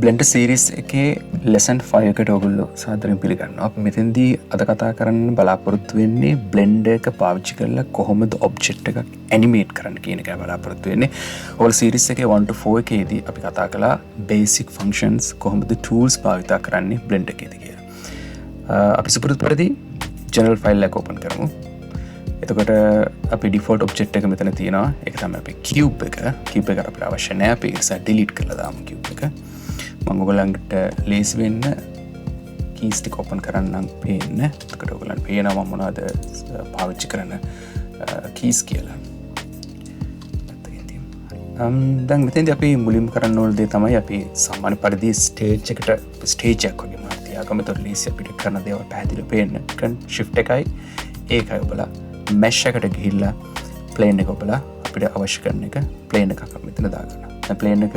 Blender series එකේ lesson 5 එකට ඔයගොල්ලෝ සාදරයෙන් පිළිගන්නවා. අපි මෙතෙන්දී අද කතා කරන්න බලාපොරොත්තු වෙන්නේ බ්ලෙන්ඩර් එක පාවිච්චි කරලා කොහොමද ඔබ්ජෙක්ට් එකක් ඇනිමේට් කරන්න කියන එකයි බලාපොරොත්තු වෙන්නේ. ඔයගොල්ලෝ සීරීස් එකේ 1 to 4 එකේදී අපි කතා කළා බේසික් ෆන්ක්ෂන්ස් කොහොමද ටූල්ස් භාවිත කරන්නේ බ්ලෙන්ඩර් එකේදී කියලා. අපි සුපුරුදු පරිදි ජෙනරල් ෆයිල් එක ඕපන් කරමු. එතකොට අපි ඩිෆෝල්ට් ඔබ්ජෙක්ට් එක මෙතන තියෙනවා. ඒක තමයි අපේ කියුබ් එක. කියුබ් එක අපිට අවශ්‍ය නැහැ. අපි ඒක නිසා ඩිලීට් කරලා දාමු කියුබ් එක. මම ඔයගලන්ට ලේසි වෙන්න කීස් ටික ඕපන් කරන්නම් පේන්න. එතකොට ඔයගලන්ට පේනවා මම මොනවද පාවිච්චි කරන කීස් කියලා. දැන් මෙතෙන්දී අපි මුලින්ම කරන්න ඕන දේ තමයි අපි සාමාන්‍ය පරිදි ස්ටේජ් එකක් වගේ මාත් තියාගමු. එතකොට ලේසි අපිට කරන දේවල් පැහැදිලිව පේන්න. shift එකයි ඒකයි ඔබලා mesh එකට ගිහිල්ලා plane එක ඔබලා අපිට අවශ්‍ය කරන එක plane එකක් අපි මෙතන දාගන්නවා. දැන් plane එක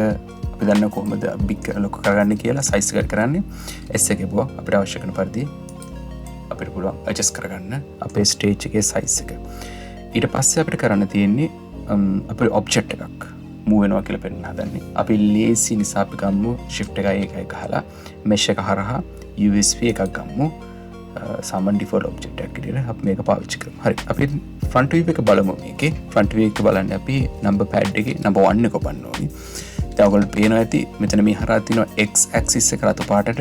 අපි දන්න කොහොමද big ලොකු කරගන්නේ කියලා size එක කරන්නේ S එකේ බෝ අපිට අවශ්‍ය කරන පරිදි අපිට පුළුවන් adjust කරගන්න අපේ stage එකේ size එක. ඊට පස්සේ අපිට කරන්න තියෙන්නේ අපේ object එකක් move වෙනවා කියලා පෙන්නන හදන්නේ. අපි lazy නිසා අපි ගමු shift එකයි ඒකයි ගහලා mesh එක හරහා USV එකක් ගමු. සාමාන්‍ය default object එකක් විදිහට අපි මේක පාවිච්චි කරමු. හරි. අපි front view එක බලමු මේකේ. front view එක බලන්නේ අපි number pad එකේ number 1 එක ඔබන්න ඕනේ. දැන් ඔයගොල්ලෝ පේනවා ඇති මෙතන මේ හරහා තියෙනවා x axis එක රතු පාටට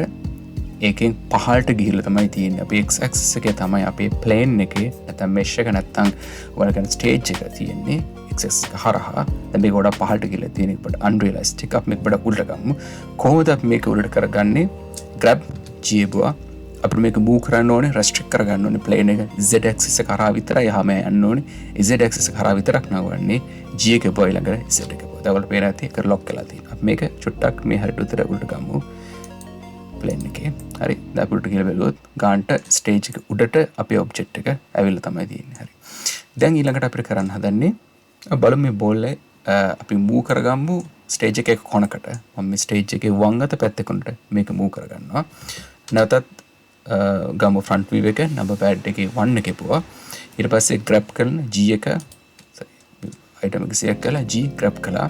ඒකෙන් පහළට ගිහිල්ලා තමයි තියෙන්නේ. අපි x axis එකේ තමයි අපේ plane එකේ නැත්නම් mesh එක නැත්නම් ඔයාලා කියන stage එක තියෙන්නේ. x axis එක හරහා දැන් මේක ගොඩක් පහළට ගිහිල්ලා තියෙන එක පොඩ unrealistic. අපි මේක පොඩ උඩට ගමු. කොහොමද අපි මේක උඩට කරගන්නේ? grab G බුවා අපිට මේක move කරන්න ඕනේ, restrict කරගන්න ඕනේ plane එක z axis එක කරා විතරයි යහම යන්න ඕනේ. z axis එක කරා විතරක් නවන්නේ g එක බොයි ළඟට z එක බොයි. ඒකවල පේන ඇති ඒක lock කරලා තියෙනවා. අපි මේක චුට්ටක් මේ හරියට උතර උඩට ගමු plane එකේ. හරි. දැන් අපි උඩට ගිහලා බැලුවොත් ගාන්ට stage එක උඩට අපේ object එක ඇවිල්ලා තමයි තියෙන්නේ. හරි. දැන් ඊළඟට අපිට කරන්න හදන්නේ බලමු මේ ball එක අපි move කරගමු stage එකේ කොනකට. මම මේ stage එකේ වම් අත පැත්තේ කොනට මේක move කරගන්නවා. නැවතත් ගමු front view එක number pad එකේ 1 එකේ පුවා ඊට පස්සේ grab කරන G එක item එක select කරලා G grab කළා.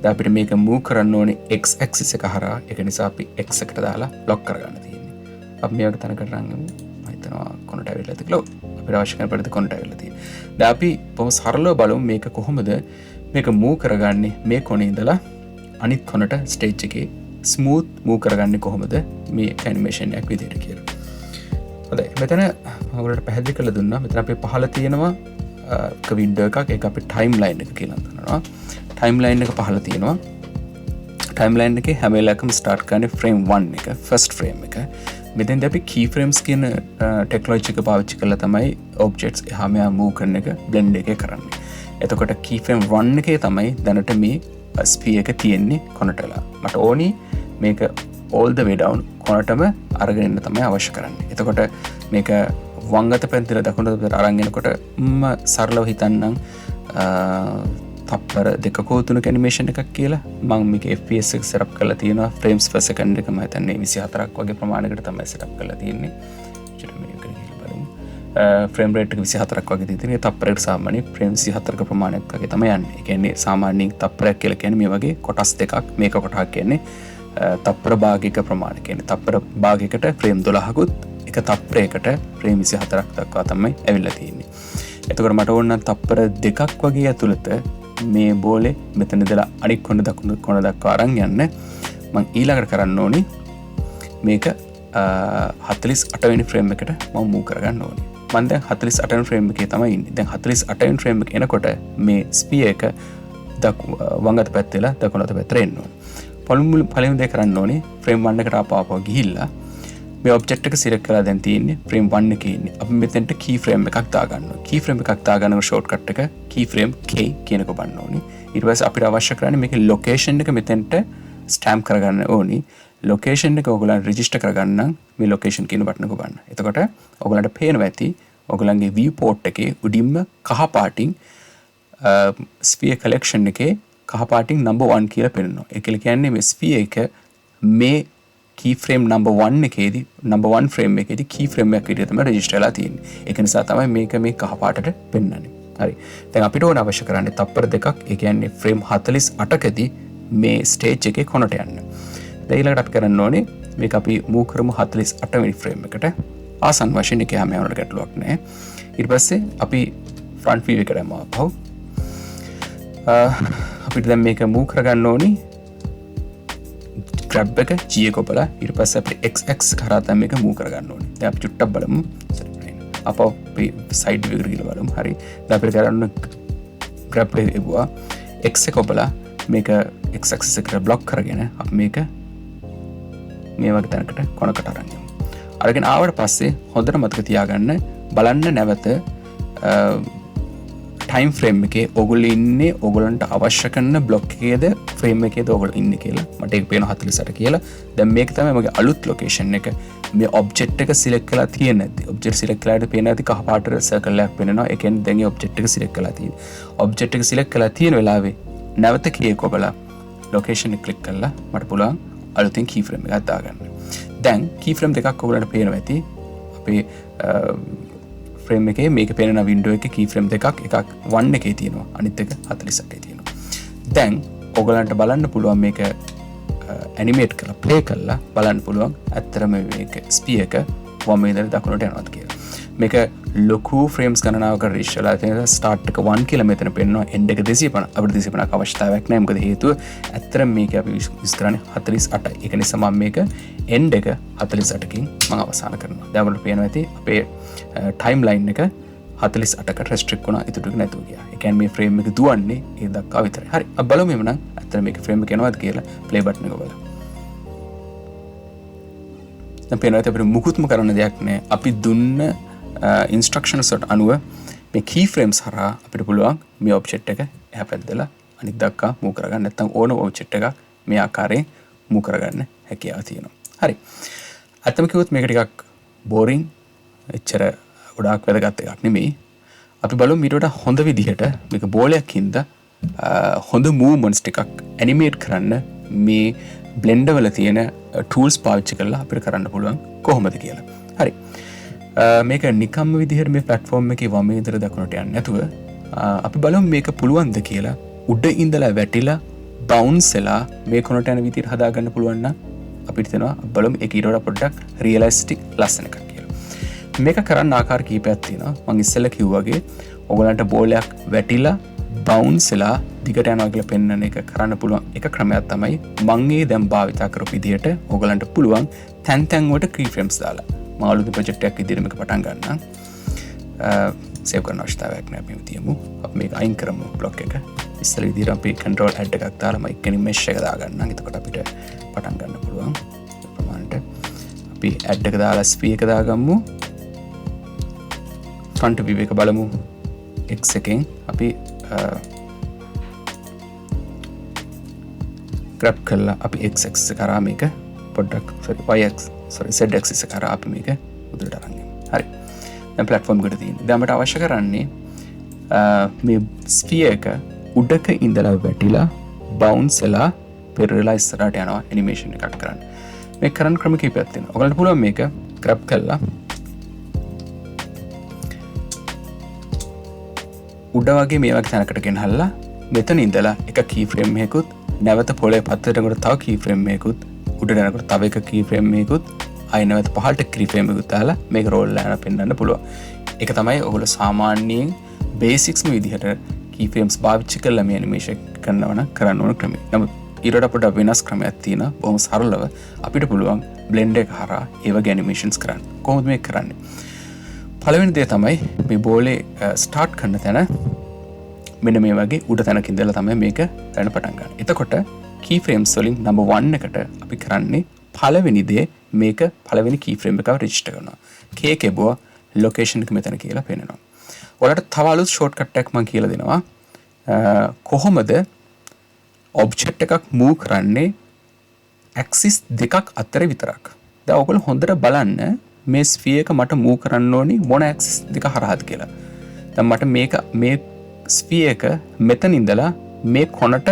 දැන් අපිට මේක move කරන්න ඕනේ x axis එක හරහා. ඒක නිසා අපි x එකට දාලා lock කරගන්න තියෙන්නේ. අපි මේ වගේ තැනකට රංගමු. මම හිතනවා කොනට ඇවිල්ලා ඇති කියලා. අපිට අවශ්‍ය කරන පරිදි කොනට ඇවිල්ලා තියෙන්නේ. දැන් අපි බොහොම සරලව බලමු මේක කොහොමද මේක move කරගන්නේ මේ කොනේ ඉඳලා අනිත් කොනට stage එකේ smooth move කරගන්නේ කොහොමද මේ animation එකක් විදිහට කියලා. හොඳයි. මෙතන ඔයගොල්ලන්ට පැහැදිලි කරලා දුන්නා. මෙතන අපේ පහළ තියෙනවා වින්ඩෝ එකක්. ඒක අපේ ටයිම්ලයින් එක කියලා හඳුන්වනවා. ටයිම්ලයින් එක පහළ තියෙනවා. ටයිම්ලයින් එකේ හැම වෙලාවකම ස්ටාර්ට් කරන්නේ ෆ්‍රේම් 1 එක, ෆස්ට් ෆ්‍රේම් එක. මෙතෙන්දී අපි key frames කියන ටෙක්නොලොජි එක පාවිච්චි කරලා තමයි objects එහා මෙහා move කරන එක blend එකේ කරන්නේ. එතකොට key frame 1 එකේ තමයි දැනට මේ sphere එක තියෙන්නේ කොනටලා. මට ඕනි මේක all the way down කොනටම අරගෙන ඉන්න තමයි අවශ්‍ය කරන්නේ. එතකොට මේක වම් අත පැත්තට දකුණු අත පැත්තට අරන් එනකොට සරලව හිතන්නම් තප්පර 2 කෝ 3ක animation එකක් කියලා. මම මේක FPS එක setup කරලා තියෙනවා. frames per second එක මම හිතන්නේ 24ක් වගේ ප්‍රමාණයකට තමයි setup කරලා තියෙන්නේ. චුට්ටක් මේක ගිහලා බලමු. frame rate එක 24ක් වගේ තියෙන්නේ. තප්පරයකට සාමාන්‍ය frame 24ක ප්‍රමාණයක් වගේ තමයි යන්නේ. ඒ කියන්නේ සාමාන්‍යයෙන් තප්පරයක් කියලා කියන්නේ මේ වගේ කොටස් දෙකක්. මේක කොටහක් කියන්නේ තප්පර භාගයක ප්‍රමාණය කියන්නේ තප්පර භාගයකට ෆ්‍රේම් 12කුත් එක තප්පරයකට ෆ්‍රේම් 24ක් දක්වා තමයි ඇවිල්ලා තියෙන්නේ. එතකොට මට ඕන නම් තප්පර දෙකක් වගේ ඇතුළත මේ බෝලේ මෙතන ඉඳලා අනිත් කොන දකුණු කොන දක්වා අරන් යන්න මම ඊළඟට කරන්න ඕනි මේක 48 වෙනි ෆ්‍රේම් එකට මම move කරගන්න ඕනි. මම දැන් 48 වෙනි ෆ්‍රේම් එකේ තමයි ඉන්නේ. දැන් 48 වෙනි ෆ්‍රේම් එක එනකොට මේ ස්පියර් එක වම් අත පැත්තේලා දකුණු අත පැත්තට එන්න ඕනේ. පළවෙනි දේ කරන්න ඕනේ ෆ්‍රේම් 1 එකට ආපහු ගිහිල්ලා මේ ඔබ්ජෙක්ට් එක සිලෙක්ට් කරලා දැන් තියෙන්නේ ෆ්‍රේම් 1 එකේ ඉන්නේ. අපි මෙතෙන්ට key frame එකක් දාගන්නවා. key frame එකක් දාගන්නකොට shortcut එක key frame K කියන එක බලන්න ඕනේ. ඊට පස්සේ අපිට අවශ්‍ය කරන්නේ මේකේ location එක මෙතෙන්ට stamp කරගන්න ඕනේ. location එක ඔයගොල්ලන් register කරගන්න මේ location කියන බටන එක බලන්න. එතකොට ඔයගොල්ලන්ට පේනවා ඇති ඔයගොල්ලන්ගේ viewport එකේ උඩින්ම කහ පාටින් sphere collection එකේ කහ පාටින් number 1 කියලා පෙන්නනවා. ඒ කියන්නේ මේ sphere එක මේ key frame number 1 එකේදී number 1 frame එකේදී key frame එකක් විදිහට තමයි register වෙලා තියෙන්නේ. ඒක නිසා තමයි මේක මේ කහ පාටට පෙන්වන්නේ. හරි. දැන් අපිට ඕන අවශ්‍ය කරන්නේ තප්පර දෙකක්. ඒ කියන්නේ frame 48කදී මේ stage එකේ කොනට යන්න. ඊළඟට අපි කරන්න ඕනේ මේක අපි මූව් කරමු 48 වෙනි ෆ්‍රේම් එකට. ආසන්න වශයෙන් එක හැම වෙනකොට ගැටලුවක් නැහැ. ඊට පස්සේ අපි ෆ්‍රන්ට් view එකට යමු අපහු. අපිට දැන් මේක මූව් කරගන්න ඕනේ grab එක G එක ඔබලා ඊට පස්සේ අපිට x axis කරා තමයි මේක move කරගන්න ඕනේ. දැන් අපි චුට්ටක් බලමු. අප අපි side view එකට ගිහලා බලමු. හරි. දැන් අපිට කරන්න grab එක එවුවා x එක ඔබලා මේක x axis එකට block කරගෙන අපි මේක මේ වගේ තැනකට කොනකට අරන් යමු. අරගෙන ආවට පස්සේ හොඳට මතක තියාගන්න බලන්න නැවත ටයිම් ෆ්‍රේම් එකේ ඔගොල්ලෝ ඉන්නේ ඔගොල්ලන්ට අවශ්‍ය කරන බ්ලොක් එකේද ෆ්‍රේම් එකේද ඔගොල්ලෝ ඉන්නේ කියලා මට ඒක පේනවා 48 කියලා. දැන් මේක තමයි මගේ අලුත් ලොකේෂන් එක. මේ ඔබ්ජෙක්ට් එක සිලෙක්ට් කරලා තියෙන්නේ නැති. ඔබ්ජෙක්ට් සිලෙක්ට් කළාට පේන්නේ නැති කහ පාට සර්කල් එකක් පේනවා. ඒ කියන්නේ දැන් මේ ඔබ්ජෙක්ට් එක සිලෙක්ට් කරලා තියෙන්නේ. ඔබ්ජෙක්ට් එක සිලෙක්ට් කරලා තියෙන වෙලාවේ නැවත කී එක ඔබලා ලොකේෂන් එක ක්ලික් කරලා මට පුළුවන් අලුතින් කී ෆ්‍රේම් එකක් දාගන්න. දැන් කී ෆ්‍රේම් දෙකක් ඔයගලන්ට පේනවා ඇති. අපේ ෆ්‍රේම් එකේ මේක පේන වින්ඩෝ එකේ කී ෆ්‍රේම් දෙකක් එකක් 1 එකේ තියෙනවා අනිත් එක 48 තියෙනවා. දැන් ඔයගලන්ට බලන්න පුළුවන් මේක ඇනිමේට් කරලා ප්ලේ කරලා බලන්න පුළුවන් ඇත්තටම මේක ස්පීඩ් එක වම් ඉඳලා දකුණට යනවාද කියලා. මේක ලොකු ෆ්‍රේම්ස් ගණනාවක රිෂ්ලා තියෙන ස්ටාර්ට් එක 1 කියලා මෙතන පෙන්නනවා එන්ඩ් එක 250 අපිට 250ක් අවශ්‍යතාවයක් නැහැ මොකද හේතුව ඇත්තටම මේක අපි යූස් කරන්නේ 48යි. ඒක නිසා මම මේක එන්ඩ් එක 48කින් මම අවසන් කරනවා. දැන් ඔයාලට පේනවා ඇති අපේ ටයිම් ලයින් එක 48කට රෙස්ට්‍රික්ට් වුණා ඊට ටික නැතුව ගියා. ඒ කියන්නේ මේ ෆ්‍රේම් එක දුවන්නේ ඒ දක්වා විතරයි. හරි. අපි බලමු එමුනම් ඇත්තට මේක ෆ්‍රේම් එක යනවාද කියලා ප්ලේ බටන් එක බලමු. දැන් පේනවා අපිට මුකුත්ම කරන්න දෙයක් නැහැ. අපි දුන්න ඉන්ස්ට්‍රක්ෂන්ස් වලට අනුව මේ key frames හරහා අපිට පුළුවන් මේ ඔබ්ජෙක්ට් එක එහා පැත්තලා අනිත් දක්වා මූව් කරගන්න. නැත්නම් ඕන ඔබ්ජෙක්ට් එකක් මේ ආකාරයෙන් මූව් කරගන්න හැකියාව තියෙනවා. හරි. අතම කිව්වොත් මේක ටිකක් බෝරින් එච්චර ගොඩාක් වැදගත් එකක් නෙමෙයි. අපි බලමු ඊට වඩා හොඳ විදිහට මේක බෝලයක් හින්දා හොඳ මූව්මන්ට්ස් ටිකක් ඇනිමේට් කරන්න මේ බ්ලෙන්ඩර් වල තියෙන ටූල්ස් පාවිච්චි කරලා අපිට කරන්න පුළුවන් කොහොමද කියලා. හරි. මේක නිකම්ම විදිහට මේ ප්ලැට්ෆෝම් එකේ වම ඉඳලා දකුණට යන්නේ නැතුව අපි බලමු මේක පුළුවන්ද කියලා උඩ ඉඳලා වැටිලා බවුන්ස් වෙලා මේ කොනට යන විදිහට හදාගන්න පුළුවන් නම් අපිට තේනවා බලමු ඒක ඊට වඩා පොඩ්ඩක් රියලිස්ටික් ලස්සන එකක් කියලා. මේක කරන්න ආකාර කීපයක් තියෙනවා. මම ඉස්සෙල්ලා කිව්වා වගේ ඔයගලන්ට බෝලයක් වැටිලා බවුන්ස් වෙලා දිගට යනවා කියලා පෙන්වන එක කරන්න පුළුවන් එක ක්‍රමයක් තමයි මම මේ දැන් භාවිතා කරපු විදිහට ඔයගලන්ට පුළුවන් තැන් තැන් වලට key frames දාලා මාළුදු ප්‍රොජෙක්ට් එකක් විදිහට මේක පටන් ගන්න. සේව් කරන්න අවශ්‍යතාවයක් නැහැ අපි තියමු. අපි මේක අයින් කරමු බ්ලොක් එක. ඉස්සෙල්ලා විදිහට අපි control add එකක් දාලා මයික් එකේ mesh එක දාගන්නම්. එතකොට අපිට පටන් ගන්න පුළුවන්. ඒ ප්‍රමාණයට අපි add එක දාලා ස්පී එක දාගමු. front view එක බලමු. x එකෙන් අපි grab කරලා අපි x axis එක කරා මේක පොඩ්ඩක් y axis z axis එක කරා අපි මේක උඩට අරන් යමු. හරි. දැන් platform එකට තියෙන. දැන් අපිට අවශ්‍ය කරන්නේ මේ sphere එක උඩක ඉඳලා වැටිලා bounce වෙලා පෙරලා ඉස්සරහට යනවා animation එකක් කරන්න. මේක කරන්න ක්‍රම කීපයක් තියෙනවා. ඔයගලන්ට පුළුවන් මේක grab කරලා උඩ වගේ මේ වගේ තැනකට ගෙනහල්ලා මෙතන ඉඳලා එක key frame එකකුත් නැවත පොළේ පත්තරකට තව key frame එකකුත් උඩට යනකොට තව එක key frame එකකුත් ආයෙ නැවත පහළට key frame එකකුත් දාලා මේක roll යන පෙන්වන්න පුළුවන්. ඒක තමයි ඔයගොල්ලෝ සාමාන්‍යයෙන් basics විදිහට key frames පාවිච්චි කරලා මේ animation කරනවා නම් කරන්න ඕන ක්‍රමය. නමුත් ඊට වඩා පොඩ්ඩක් වෙනස් ක්‍රමයක් තියෙනවා. බොහොම සරලව අපිට පුළුවන් blend එක හරහා ඒ වගේ animations කරන්න. කොහොමද මේක කරන්නේ? පළවෙනි දේ තමයි මේ බෝලේ ස්ටාර්ට් කරන තැන මෙන්න මේ වගේ උඩ තැනක ඉඳලා තමයි මේක ගන්න පටන් ගන්න. එතකොට key frames වලින් number 1 එකට අපි කරන්නේ පළවෙනි දේ මේක පළවෙනි key frame එකව register කරනවා. k කෙබුවා location එක මෙතන කියලා පෙන්නනවා. ඔයාලට තව අලුත් shortcut එකක් මම කියලා දෙනවා. කොහොමද object එකක් move කරන්නේ axis දෙකක් අතර විතරක්. දැන් ඔයගොල්ලෝ හොඳට බලන්න මේ ස්ෆියර් එක මට මූව් කරන්න ඕනි මොන ඇක්සිස් දෙක හරහාද කියලා. දැන් මට මේ ස්ෆියර් එක මෙතන ඉඳලා මේ කොනට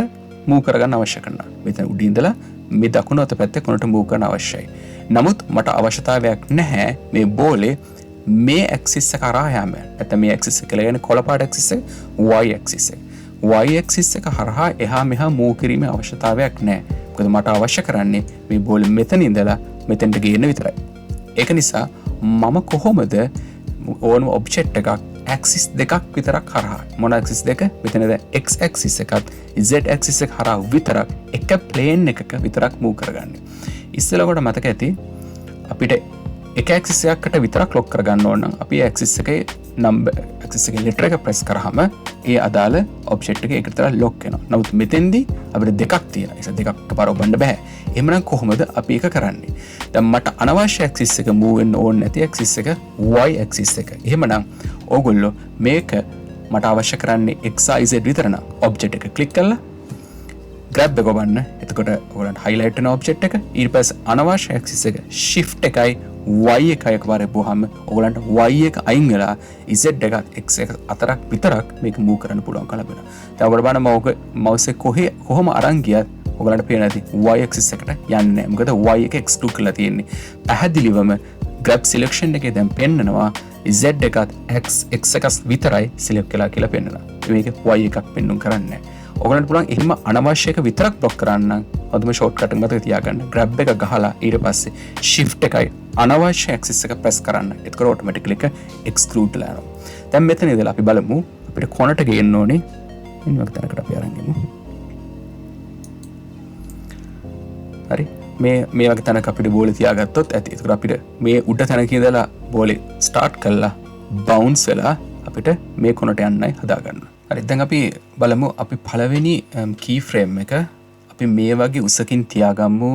මූව් කරගන්න අවශ්‍ය කරනවා. මෙතන උඩින් ඉඳලා මේ දකුණු අත පැත්තේ කොනට මූව් කරන්න අවශ්‍යයි. නමුත් මට අවශ්‍යතාවයක් නැහැ මේ බෝලේ මේ ඇක්සිස් එක කරා යෑම. නැත්නම් මේ ඇක්සිස් එක කියලා කියන්නේ කොළ පාට ඇක්සිස් එක y ඇක්සිස් එක. y axis එක හරහා එහා මෙහා මූව් කිරීමේ අවශ්‍යතාවයක් නැහැ. මොකද මට අවශ්‍ය කරන්නේ මේ බෝල මෙතන ඉඳලා මෙතෙන්ට ගේන්න විතරයි. ඒක නිසා මම කොහොමද ඕනම ඔබ්ජෙක්ට් එකක් ඇක්සිස් දෙකක් විතරක් හරහා මොන ඇක්සිස් දෙක මෙතනද x ඇක්සිස් එකත් z ඇක්සිස් එක හරහා විතරක් එක ප්ලේන් එකක විතරක් මූව් කරගන්නේ. ඉස්සෙල්ලා කොට මතක ඇති අපිට එක ඇක්සිස් එකකට විතරක් ලොක් කරගන්න ඕන නම් අපි ඇක්සිස් එකේ නම්බර් ඇක්සිස් එකේ ලෙටර් එක ප්‍රෙස් කරාම ඒ අදාළ ඔබ්ජෙක්ට් එක ඒකට විතර ලොක් වෙනවා. නමුත් මෙතෙන්දී අපිට දෙකක් තියෙනවා. ඒක දෙකක් එකපාර ඔබන්න බෑ. එහෙමනම් කොහොමද අපි ඒක කරන්නේ? දැන් මට අනවශ්‍ය ඇක්සිස් එක මූව් වෙන්න ඕනේ නැති ඇක්සිස් එක y ඇක්සිස් එක. එහෙමනම් ඕගොල්ලෝ මේක මට අවශ්‍ය කරන්නේ x y z විතර නම් ඔබ්ජෙක්ට් එක ක්ලික් කරලා grab එක ඔබන්න. එතකොට ඔයගොල්ලන්ට highlight වෙන ඔබ්ජෙක්ට් එක. ඊට පස්සේ අනවශ්‍ය ඇක්සිස් එක shift එකයි y එකයි එකපාර එපුවාම ඔයගොල්ලන්ට y එක අයින් වෙලා z එකත් x එක අතරක් විතරක් මේක move කරන්න පුළුවන්කම ලැබෙනවා. දැන් ඔයගොල්ලෝ බලන්න මම mouse එක කොහොම අරන් ගියත් ඔයගොල්ලන්ට පේන්නේ නැති y axis එකට යන්නේ නැහැ. මොකද y එක exclude කරලා තියෙන්නේ. පැහැදිලිවම grab selection එකේ දැන් පෙන්නනවා z එකත් x එකත් විතරයි select කළා කියලා පෙන්නනවා. මේක y එකක් පෙන්නුම් කරන්නේ නැහැ. ඔයගොල්ලන්ට පුළුවන් එහෙම අනවශ්‍ය එක විතරක් block කරන්න නම් හොඳම shortcut එක මතක තියාගන්න. grab එක ගහලා ඊට පස්සේ shift එකයි අනවශ්‍ය axis එක press කරන්න. එතකොට automatically එක exclude වෙලා යනවා. දැන් මෙතන ඉඳලා අපි බලමු අපිට කොනට ගේන්න ඕනේ. මෙන්න වගේ තැනකට අපි අරන් ගමු. හරි. මේ වගේ තැනක අපිට බෝලේ තියාගත්තොත් ඇති. එතකොට අපිට මේ උඩ තැනක ඉඳලා බෝලේ start කරලා bounce වෙලා අපිට මේ කොනට යන්නයි හදාගන්න. හරි. දැන් අපි බලමු අපි පළවෙනි key frame එක අපි මේ වගේ උසකින් තියාගමු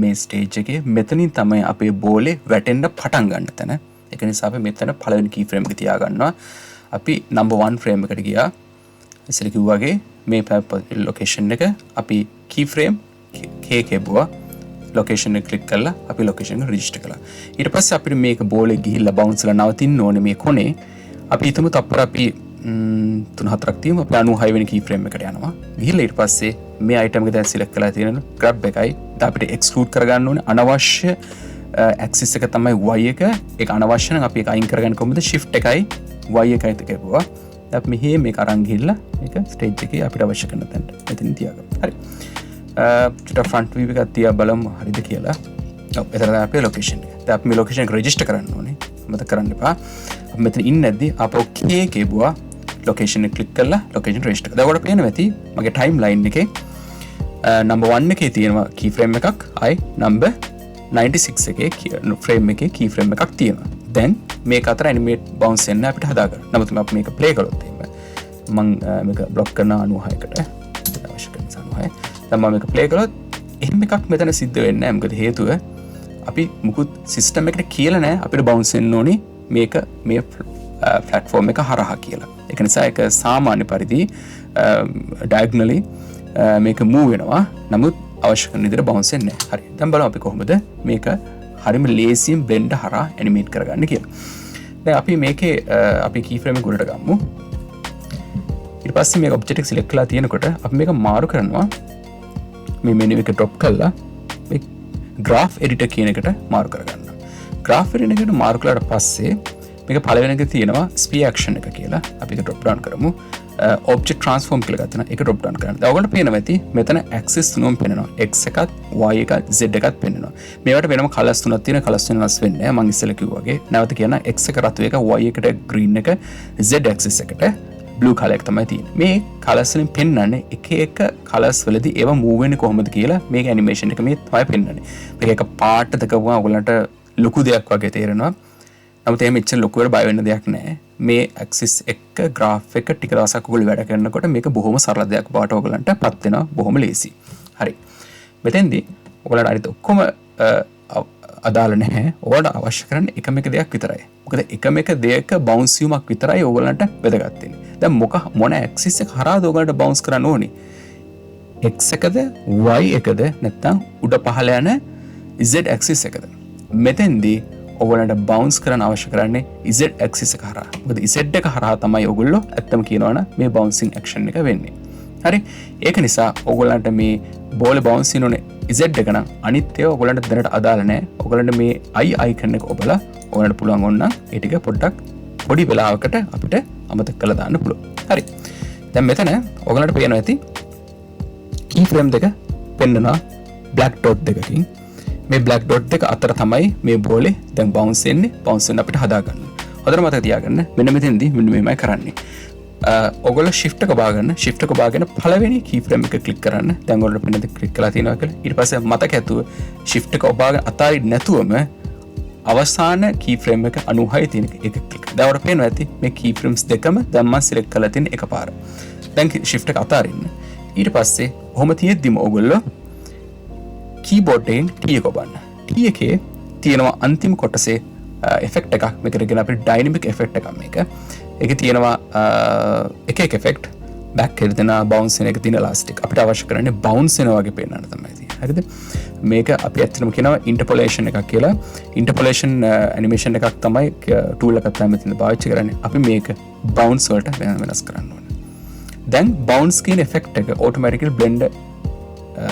මේ stage එකේ. මෙතනින් තමයි අපේ බෝලේ වැටෙන්න පටන් ගන්න තැන. ඒක නිසා අපි මෙතන පළවෙනි key frame එක තියාගන්නවා. අපි number 1 frame එකට ගියා. ඉතින් කිව්වාගේ මේ location එක අපි key frame k කෙබුවා. location එක click කරලා අපි location එක register කළා. ඊට පස්සේ අපිට මේක බෝලේ ගිහිල්ලා bounce වෙලා නවතින්න ඕනේ මේ කොනේ. අපි හිතමු තප්පර අපි 3-4ක් තියමු. අපි 96 වෙනි key frame එකට යනවා. ගිහිල්ලා ඊට පස්සේ මේ item එක දැන් select කරලා තියෙනවා. grab එකයි. දැන් අපිට exclude කරගන්න ඕනේ අනවශ්‍ය axis එක තමයි y එක. ඒක අනවශ්‍ය නම් අපි ඒක අයින් කරගන්න කොහොමද? shift එකයි y එකයි තකපුවා. දැන් අපි මෙහෙ මේක අරන් ගිහිල්ලා මේක stage එකේ අපිට අවශ්‍ය කරන තැනට මෙතන තියාගමු. හරි. චුට්ටක් front view එකක් තියා බලමු හරිද කියලා. ඔව් එතන තමයි අපේ location එක. දැන් අපි මේ location එක register කරන්න ඕනේ. මතක කරන්න එපා. අපි මෙතන ඉන්නේ නැද්දි අපෝ k කෙබුවා location එක click කරලා location register කරා. දැන් ඔයාලට පේනවා ඇති මගේ timeline එකේ number 1 එකේ තියෙනවා key frame එකක්. ආයි number 96 එකේ frame එකේ key frame එකක් තියෙනවා. දැන් මේක අතර animate bounce වෙන්න අපිට හදාගන්න. නමුත් අපි මේක play කළොත් එහෙම මම මේක block කරන 96කට අවශ්‍ය කරන 96. දැන් මම මේක play කළොත් එහෙම එකක් මෙතන සිද්ධ වෙන්නේ නැහැ. මොකද හේතුව අපි මුකුත් system එකට කියලා නැහැ අපිට bounce වෙන්න ඕනේ මේක මේ platform එක හරහා කියලා. ඒක නිසා ඒක සාමාන්‍ය පරිදි diagonally මේක move වෙනවා. නමුත් අවශ්‍ය කරන විදිහට bounce වෙන්නේ නැහැ. හරි. දැන් බලමු අපි කොහොමද මේක හරිම ලේසියෙන් blend හරහා animate කරගන්න කියලා. දැන් අපි මේකේ අපි keyframe එක උඩට ගමු. ඊට පස්සේ මේක object එක select කරලා තියෙනකොට අපි මේක මාරු කරනවා. මේ menu එක drop කරලා මේ graph editor කියන එකට මාරු කරගන්නවා. graph editor එකට මාරු කළාට පස්සේ මේක පළවෙනි එක තියෙනවා sphere action එක කියලා. අපි ඒක drop down කරමු. object transform කියලා ගත්තා නම් ඒක drop down කරන්න. දැන් ඔයගොල්ලෝ පේනවා ඇති මෙතන axis තුනම පේනවා. x එකත් y එකත් z එකත් පේනවා. මේවට වෙනම colors තුනක් තියෙනවා. colors වෙනස් වෙන්නේ නැහැ. මම ඉස්සෙල්ලා කිව්වා වගේ. නැවත කියන්න x එක රතු එක, y එකට green එක, z axis එකට blue color එක තමයි තියෙන්නේ. මේ colors වලින් පෙන්වන්නේ එක එක colors වලදී ඒවා move වෙන්නේ කොහොමද කියලා මේක animation එක මේ තමයි පෙන්වන්නේ. මේක එක පාට දකවුවා ඔයගොල්ලන්ට ලොකු දෙයක් වගේ තේරෙනවා. නමුත් එහෙම එච්චර ලොකුවට බය වෙන්න දෙයක් නැහැ. මේ ඇක්සිස් එක graph එක ටික දවසක් ඔයගොල්ලෝ වැඩ කරනකොට මේක බොහොම සරල දෙයක් බවට ඔයගොල්ලන්ට පත් වෙනවා. බොහොම ලේසි. හරි. මෙතෙන්දී ඔයගොල්ලන්ට අනිත් ඔක්කොම අදාළ නැහැ. ඔයාලට අවශ්‍ය කරන්නේ එකම එක දෙයක් විතරයි. මොකද එකම එක දෙයක bounce වීමක් විතරයි ඔයගොල්ලන්ට වැදගත් වෙන්නේ. දැන් මොන ඇක්සිස් එක හරහාද ඔයගොල්ලන්ට bounce කරන්න ඕනේ? x එකද y එකද නැත්නම් උඩ පහළ යන z axis එකද? මෙතෙන්දී ඔයගොල්ලන්ට bounce කරන්න අවශ්‍ය කරන්නේ z axis එක හරහා. මොකද z එක හරහා තමයි ඔයගොල්ලෝ ඇත්තම කියනවනම් මේ bouncing action එක වෙන්නේ. හරි. ඒක නිසා ඔයගොල්ලන්ට මේ බෝල bounce වෙනුනේ z එක නම් අනිත් ඒවා ඔයගොල්ලන්ට දැනට අදාළ නැහැ. ඔයගොල්ලන්ට මේ i icon එක ඔබලා ඔයගොල්ලන්ට පුළුවන් වුණා ඒ ටික පොඩ්ඩක් පොඩි වෙලාවකට අපිට අමතක කරලා දාන්න පුළුවන්. හරි. දැන් මෙතන ඔයගලන්ට පේනවා ඇති key frame දෙක පෙන්වනවා black dot දෙකකින්. මේ black dot දෙක අතර තමයි මේ බෝලේ දැන් bounce වෙන්නේ. bounce වෙන අපිට හදා ගන්න. හොඳට මතක තියාගන්න. මෙන්න මෙතෙන්දී මෙන්න මේමයි කරන්නේ. ඔයගොල්ලෝ shift එක බාගන්න. shift එක බාගෙන පළවෙනි key frame එක click කරන්න. දැන් ඔයගොල්ලෝ පින්නද click කරලා තියෙනවා කියලා. ඊට පස්සේ මතක ඇතුව shift එක ඔබාගෙන අතාරින්න නැතුවම අවසාන key frame එක 96 තියෙන එක click. දැන් ඔයාලට පේනවා ඇති මේ key frames දෙකම දැන් මම select කරලා තියෙන එකපාර. දැන් shift එක අතාරින්න. ඊට පස්සේ කොහොම තියෙද්දිම ඔයගොල්ලෝ keyboard එකෙන් T එක ඔබන්න. T එකේ තියෙනවා අන්තිම කොටසේ effect එකක්. මේකට කියන අපේ dynamic effect එකක් මේක. ඒකේ තියෙනවා එක effect back එක දෙන bounce වෙන එක තියෙන elastic. අපිට අවශ්‍ය කරන්නේ bounce වෙනවා වගේ පේන්නන්න තමයි තියෙන්නේ. හරිද? මේක අපි ඇත්තටම කියනවා interpolation එකක් කියලා. interpolation animation එකක් තමයි tool එකක් තමයි මෙතන පාවිච්චි කරන්නේ. අපි මේක bounce වලට වෙනස් කරන්න ඕනේ. දැන් bounce කියන effect එක automatically blender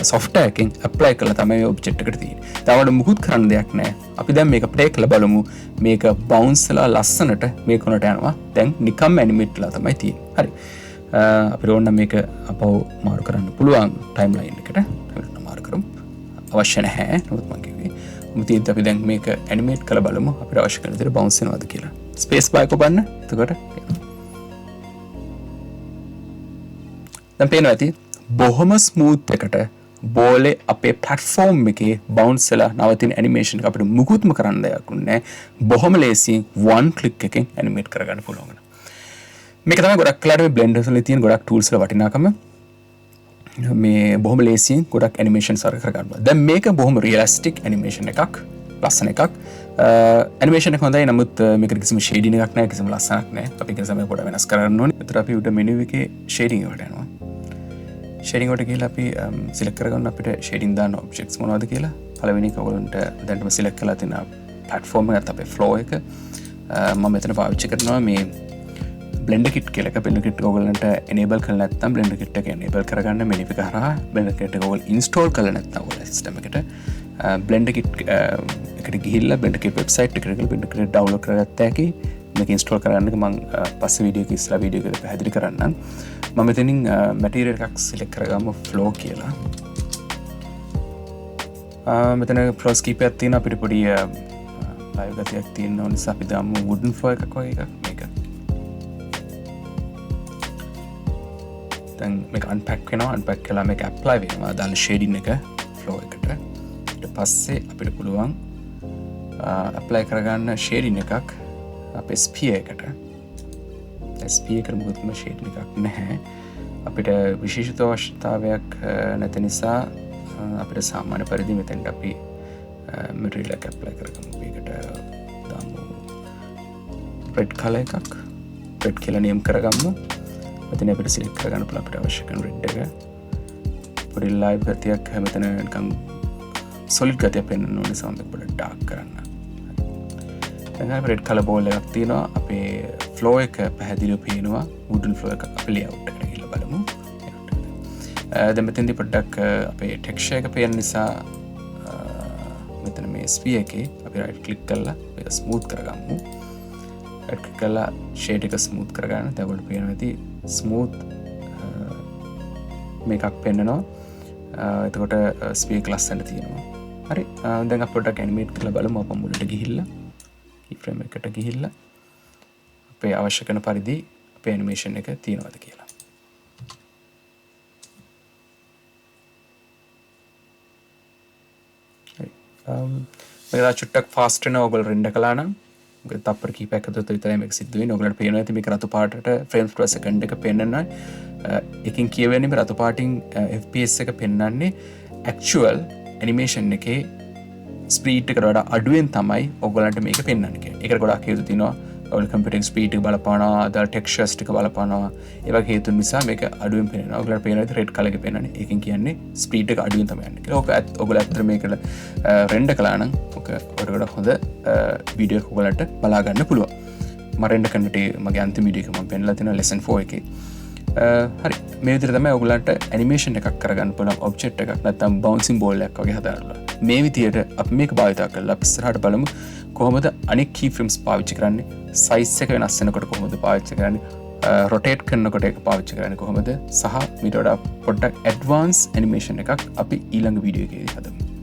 software එකෙන් apply කරලා තමයි මේ object එකට තියෙන්නේ. තාමඩ මුකුත් කරන්න දෙයක් නැහැ. අපි දැන් මේක play කරලා බලමු. මේක bounce වෙලා ලස්සනට මේ කොනට යනවා. දැන් නිකම්ම animate වෙලා තමයි තියෙන්නේ. හරි. අපිට ඕන මේක අපව මාරු කරන්න පුළුවන් timeline එකට. අපිට මාරු කරමු. අවශ්‍ය නැහැ. නමුත් මම කිව්වේ මුතින් අපි දැන් මේක animate කරලා බලමු. අපිට අවශ්‍ය කරන විදිහට bounce වෙනවද කියලා. space bar එක ඔබන්න. එතකොට දැන් පේනවා ඇති බොහොම ස්මූත් එකට බෝලේ අපේ platform එකේ bounce වෙලා නවතින animation එක අපිට මුකුත්ම කරන්න දෙයක් නැහැ. බොහොම ලේසියෙන් one click එකෙන් animate කරගන්න පුළුවන්. මේක තමයි ගොඩක් වෙලාවට මේ blender වල තියෙන ගොඩක් tools වල වටිනාකම. මේ බොහොම ලේසියෙන් ගොඩක් animation සාර කරගන්නවා. දැන් මේක බොහොම realistic animation එකක්. ලස්සන එකක්. animation එක හොඳයි. නමුත් මේකට කිසිම shading එකක් නැහැ. කිසිම ලස්සනක් නැහැ. අපි කියන සමය පොඩ වෙනස් කරන්න ඕනේ. ඒතර අපි උඩ menu එකේ shading එකට යනවා. shading එකට ගිහලා අපි select කරගන්න අපිට shading දාන්න objects මොනවද කියලා. පළවෙනි එක ඔයගොල්ලන්ට දැන්ටම select කරලා තියෙන platform එකට අපේ flow එක මම මෙතන පාවිච්චි කරනවා මේ blender kit කියලා එක. blender kit ඔයගොල්ලන්ට enable කරලා නැත්නම් blender kit එක enable කරගන්න menu එක හරහා blender kit එක ඔයගොල්ලෝ install කරලා නැත්නම් ඔයගොල්ලෝ system එකට blender kit එකට ගිහිල්ලා blender kit website එකට ගිහලා blender kit download කරගත්ත හැකි. මේක install කරන්න එක මම පස්සේ වීඩියෝ එක ඉස්සලා වීඩියෝ එකේ පැහැදිලි කරන්නම්. මම මෙතනින් material එකක් select කරගමු flow කියලා. මෙතන flows කීපයක් තියෙනවා. අපිට පොඩි live ගතියක් තියෙන නිසා අපි දාමු wooden flow එකක් වගේ එකක් මේක. දැන් මේක unpack වෙනවා. unpack කළා මේක apply වෙනවා. දාලා shading එක flow එකට. ඊට පස්සේ අපිට පුළුවන් apply කරගන්න shading එකක් අපේ ස්පියර් එකට. ස්පියර් එකට මුකුත්ම shading එකක් නැහැ. අපිට විශේෂිත අවශ්‍යතාවයක් නැති නිසා අපිට සාමාන්‍ය පරිදි මෙතෙන්ට අපි material එක apply කරගමු. මේකට දාමු red color එකක්. red කියලා name කරගමු. මෙතන අපිට select කරගන්න පුළුවන් අපිට අවශ්‍ය කරන red එක. පොඩි live ගතියක් මෙතන නිකන් solid ගතියක් පෙන්වන්න ඕනේ. සමහර පොඩි dark කරන්න. දැන් red color ball එකක් තියෙනවා. අපේ flow එක පැහැදිලිව පේනවා. wooden flow එක අපි layout එකට ගිහලා බලමු. දැන් මෙතෙන්දී පොඩ්ඩක් අපේ texture එක පේන නිසා මෙතන මේ sphere එකේ අපි right click කරලා මේක smooth කරගමු. right click කරලා shade එක smooth කරගන්න. දැන් ඔයාලට පේනවා ඇති smooth මේකක් පෙන්නනවා. එතකොට sphere එක ලස්සනට තියෙනවා. හරි. දැන් අපි පොඩ්ඩක් animate කරලා බලමු. අප මුලට ගිහිල්ලා keyframe එකට ගිහිල්ලා අපේ අවශ්‍ය කරන පරිදි අපේ animation එක තියෙනවද කියලා. හරි. මේක චුට්ටක් fast වෙනවා. ඔයගොල්ලෝ render කළා නම් මොකද තප්පර කීපයක් අතරතුර විතරයි මේක සිද්ධ වෙන්නේ. ඔයගොල්ලන්ට පේනවා ඇති මේක රතු පාටට frames per second එක පෙන්නනවා. එකකින් කියවෙන්නේ මේ රතු පාටින් FPS එක පෙන්වන්නේ actual animation එකේ ස්පීඩ් එකට වඩා අඩුවෙන් තමයි ඔයගොල්ලන්ට මේක පෙන්වන්නේ කියලා. ඒකට ගොඩක් හේතු තියෙනවා. ඔයගොල්ලෝ කම්පියුටින් ස්පීඩ් එක බලපානවා, අදාළ ටෙක්ස්චර්ස් ටික බලපානවා. ඒ වගේ හේතු නිසා මේක අඩුවෙන් පෙන්වනවා. ඔයගොල්ලන්ට පේනවා රෙඩ් කලර් එක පෙන්වන්නේ. ඒකෙන් කියන්නේ ස්පීඩ් එක අඩුවෙන් තමයි යන්නේ කියලා. ඔයගොල්ලෝ ඇත්තට මේකට රෙන්ඩර් කළා නම් ඔක වඩා හොඳ වීඩියෝ එකක් ඔයගොල්ලන්ට බලා ගන්න පුළුවන්. මම රෙන්ඩර් කරනට මගේ අන්තිම වීඩියෝ එක මම පෙන්වලා තියෙනවා lesson 4 එකේ. හරි මේ විදිහට තමයි ඔයගොල්ලන්ට ඇනිමේෂන් එකක් කරගන්න පුළුවන් ඔබ්ජෙක්ට් එකක් නැත්නම් බවුන්සින් බෝල් එකක් වගේ හදාගන්න. මේ විදිහට අපි මේක භාවිත කරලා අපි ඉස්සරහට බලමු කොහොමද අනෙක් key frames පාවිච්චි කරන්නේ, size එක වෙනස් වෙනකොට කොහොමද පාවිච්චි කරන්නේ, රොටේට් කරනකොට එක පාවිච්චි කරන්න කොහොමද සහ මිට වඩා පොඩ්ඩක් ඇඩ්වාන්ස් ඇනිමේෂන් එකක් අපි ඊළඟ වීඩියෝ එකේදී හදමු.